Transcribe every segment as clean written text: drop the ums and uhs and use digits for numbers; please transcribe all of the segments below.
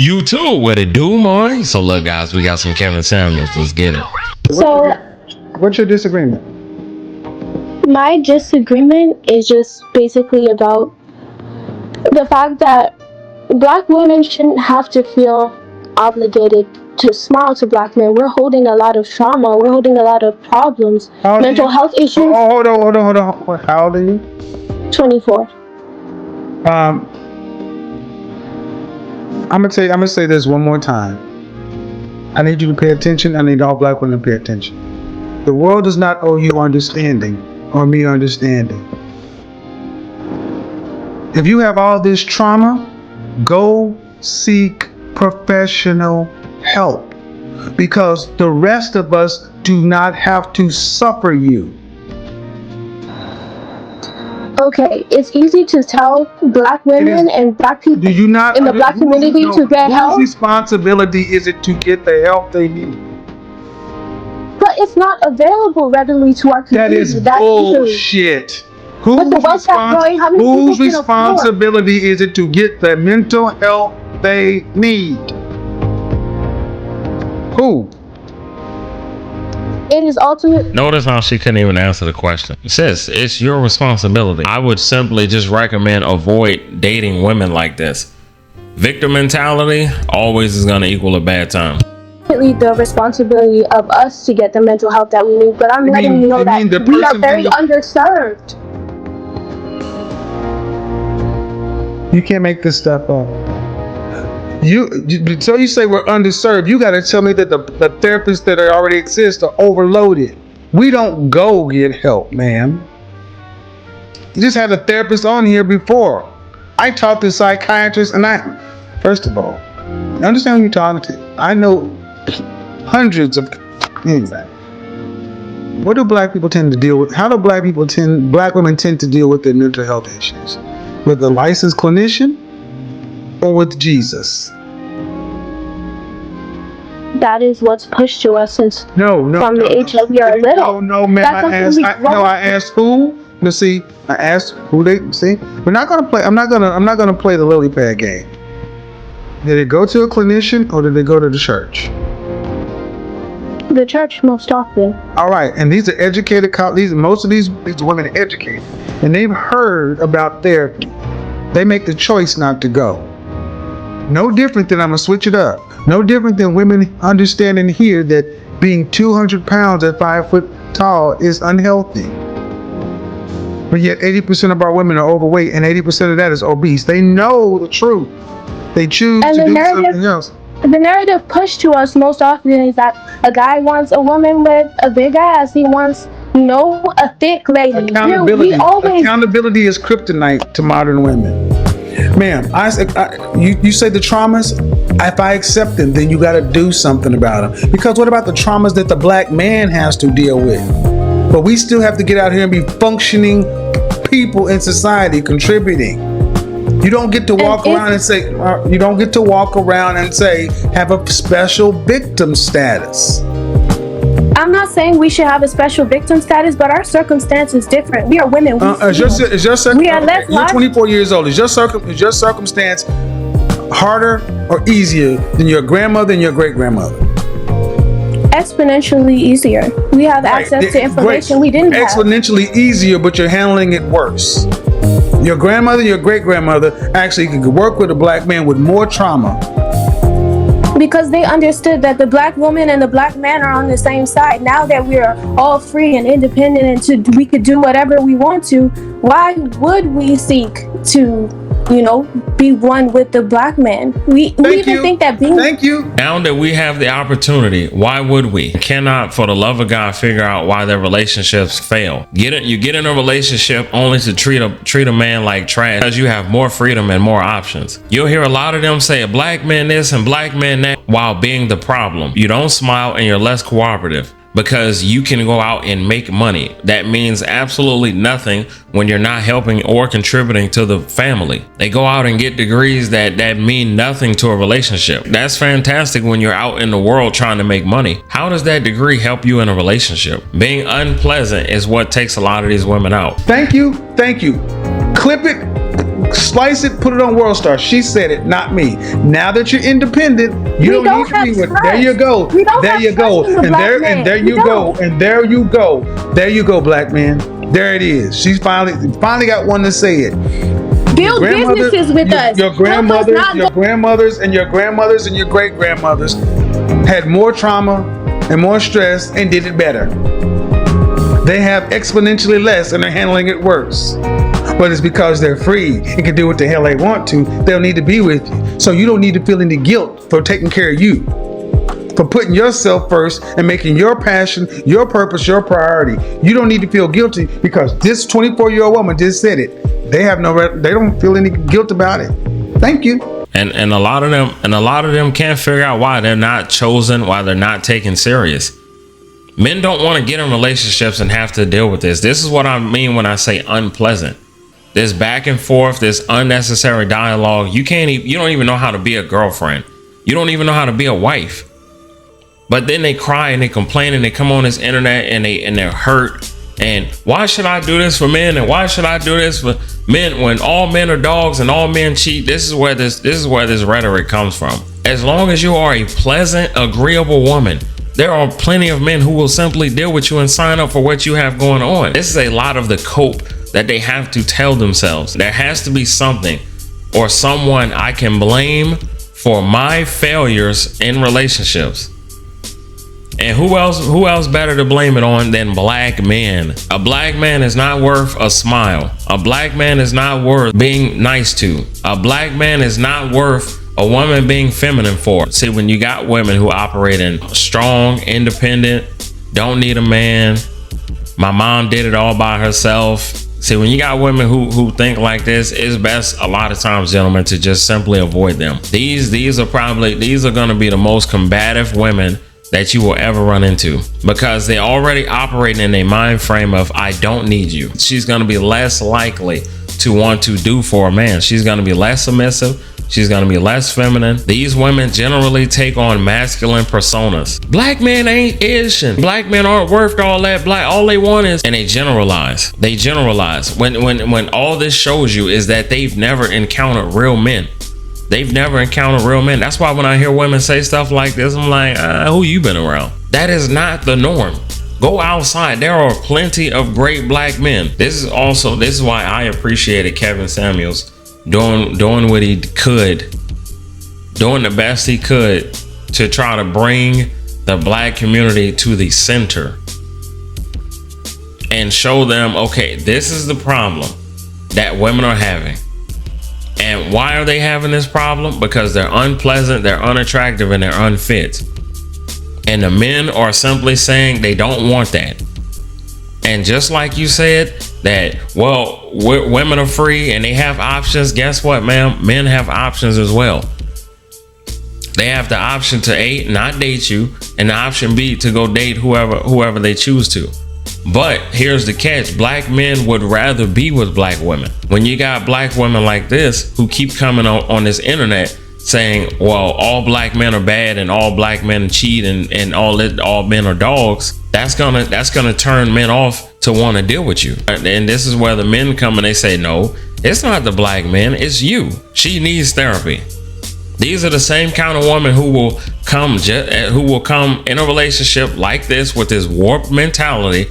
You too, what it do, Moy? So look, guys, we got some Kevin Samuels. Let's get it. So What's your disagreement? my disagreement is just basically about the fact that black women shouldn't have to feel obligated to smile to black men. We're holding a lot of trauma. We're holding a lot of problems, How old are mental you? health issues. Oh, hold on. How old are you? 24. I'm gonna say this one more time. I need you to pay attention. I need all black women to pay attention. The world does not owe you understanding or me understanding. If you have all this trauma, go seek professional help, because the rest of us do not have to suffer you. Okay, it's easy to tell black women and black people Do you not in the black community to get help, whose responsibility is it to get the help they need? but it's not available readily to our That community. is That's easily. bullshit. With the wealth that's growing, how many people Whose can afford? responsibility is it to get the mental help they need? Who? It is ultimate. Notice how she couldn't even answer the question. Sis, it's your responsibility. I would simply just recommend avoid dating women like this. Victim mentality always is going to equal a bad time. The responsibility of us to get the mental health that we need, but I'm letting you know that we are very underserved. You can't make this stuff up. So you say we're underserved. You got to tell me that the therapists that already exist are overloaded. We don't go get help, ma'am. You just had a therapist on here before. I talked to psychiatrists, and first of all, I understand who you're talking to. I know hundreds of. Anyway, what do black people tend to deal with? How do black women tend to deal with their mental health issues? With a licensed clinician or with Jesus? That is what's pushed to us since from the age that we are little. No, man. I asked who. Let's see. I asked who they see. We're not gonna play. I'm not gonna play the lily pad game. Did they go to a clinician or did they go to the church? The church most often. All right, and these are educated. Most of these women are educated, and they've heard about therapy. They make the choice not to go. No different than, I'm gonna switch it up. No different than women understanding here that being 200 pounds at 5 foot tall is unhealthy. But yet 80% of our women are overweight, and 80% of that is obese. They know the truth. They choose to do something else. The narrative pushed to us most often is that a guy wants a woman with a big ass. He wants, a thick lady. Accountability is kryptonite to modern women. Ma'am, you say the traumas, if I accept them, then you got to do something about them. Because what about the traumas that the black man has to deal with? But we still have to get out here and be functioning people in society, contributing. You don't get to walk around and say, have a special victim status. I'm not saying we should have a special victim status, but our circumstance is different. We are women. We are less. You're 24 years old. Is your circumstance harder or easier than your grandmother and your great grandmother? Exponentially easier. We have access to information we didn't have. Exponentially easier, but you're handling it worse. Your grandmother, your great grandmother actually could work with a black man with more trauma. Because they understood that the black woman and the black man are on the same side. Now that we are all free and independent and we could do whatever we want to, why would we seek to, be one with the black man? We even think that being... Thank you. Now that we have the opportunity, why would we? Cannot, for the love of God, figure out why their relationships fail. You get in a relationship only to treat a man like trash because you have more freedom and more options. You'll hear a lot of them say a black man this and black man that while being the problem. You don't smile and you're less cooperative. Because you can go out and make money. That means absolutely nothing when you're not helping or contributing to the family. They go out and get degrees that mean nothing to a relationship. That's fantastic when you're out in the world trying to make money. How does that degree help you in a relationship? Being unpleasant is what takes a lot of these women out. Thank you. Clip it. Slice it, put it on World Star. She said it, not me. Now that you're independent, you don't need to be with. There you go. There you go. And there you go. And there you go. There you go, black man. There it is. She's finally got one to say it. Build businesses with us. Your grandmothers, and your great grandmothers had more trauma and more stress and did it better. They have exponentially less and they're handling it worse. But it's because they're free and can do what the hell they want to. They'll need to be with you. So you don't need to feel any guilt for taking care of you, for putting yourself first and making your passion, your purpose, your priority. You don't need to feel guilty because this 24-year-old woman just said it. They don't feel any guilt about it. Thank you. And a lot of them can't figure out why they're not chosen, why they're not taken serious. Men don't want to get in relationships and have to deal with this. This is what I mean when I say unpleasant. This back and forth, this unnecessary dialogue. You don't even know how to be a girlfriend. You don't even know how to be a wife. But then they cry and they complain and they come on this internet and they're hurt. And why should I do this for men? And why should I do this for men when all men are dogs and all men cheat? This is where this rhetoric comes from. As long as you are a pleasant, agreeable woman, there are plenty of men who will simply deal with you and sign up for what you have going on. This is a lot of the cope that they have to tell themselves. There has to be something or someone I can blame for my failures in relationships. And who else better to blame it on than black men? A black man is not worth a smile. A black man is not worth being nice to. A black man is not worth a woman being feminine for. See, when you got women who operate in strong, independent, don't need a man, my mom did it all by herself. See, when you got women who think like this, it's best a lot of times, gentlemen, to just simply avoid them. These are going to be the most combative women that you will ever run into because they're already operating in a mind frame of I don't need you. She's going to be less likely to want to do for a man. She's going to be less submissive. She's going to be less feminine. These women generally take on masculine personas. Black men ain't ish and black men aren't worth all that. All they want is, and they generalize. When all this shows you is that they've never encountered real men. They've never encountered real men. That's why when I hear women say stuff like this, I'm like, who you been around? That is not the norm. Go outside. There are plenty of great black men. This is why I appreciated Kevin Samuels doing what he could, doing the best he could to try to bring the black community to the center and show them, okay, this is the problem that women are having. And why are they having this problem? Because they're unpleasant, they're unattractive, and they're unfit. And the men are simply saying they don't want that. And just like you said that, well, women are free and they have options. Guess what, ma'am? Men have options as well. They have the option to A, not date you, and the option B, to go date whoever they choose to. But here's the catch. Black men would rather be with black women. When you got black women like this who keep coming on this internet saying, well, all black men are bad and all black men cheat and all men are dogs, that's gonna turn men off to want to deal with you. And this is where the men come and they say, no, it's not the black man, it's you. She needs therapy. These are the same kind of women who will come in a relationship like this with this warped mentality.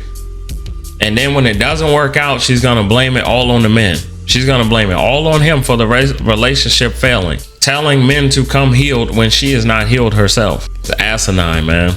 And then when it doesn't work out, she's going to blame it all on the men. She's going to blame it all on him for the relationship failing. Telling men to come healed when she is not healed herself. It's asinine, man.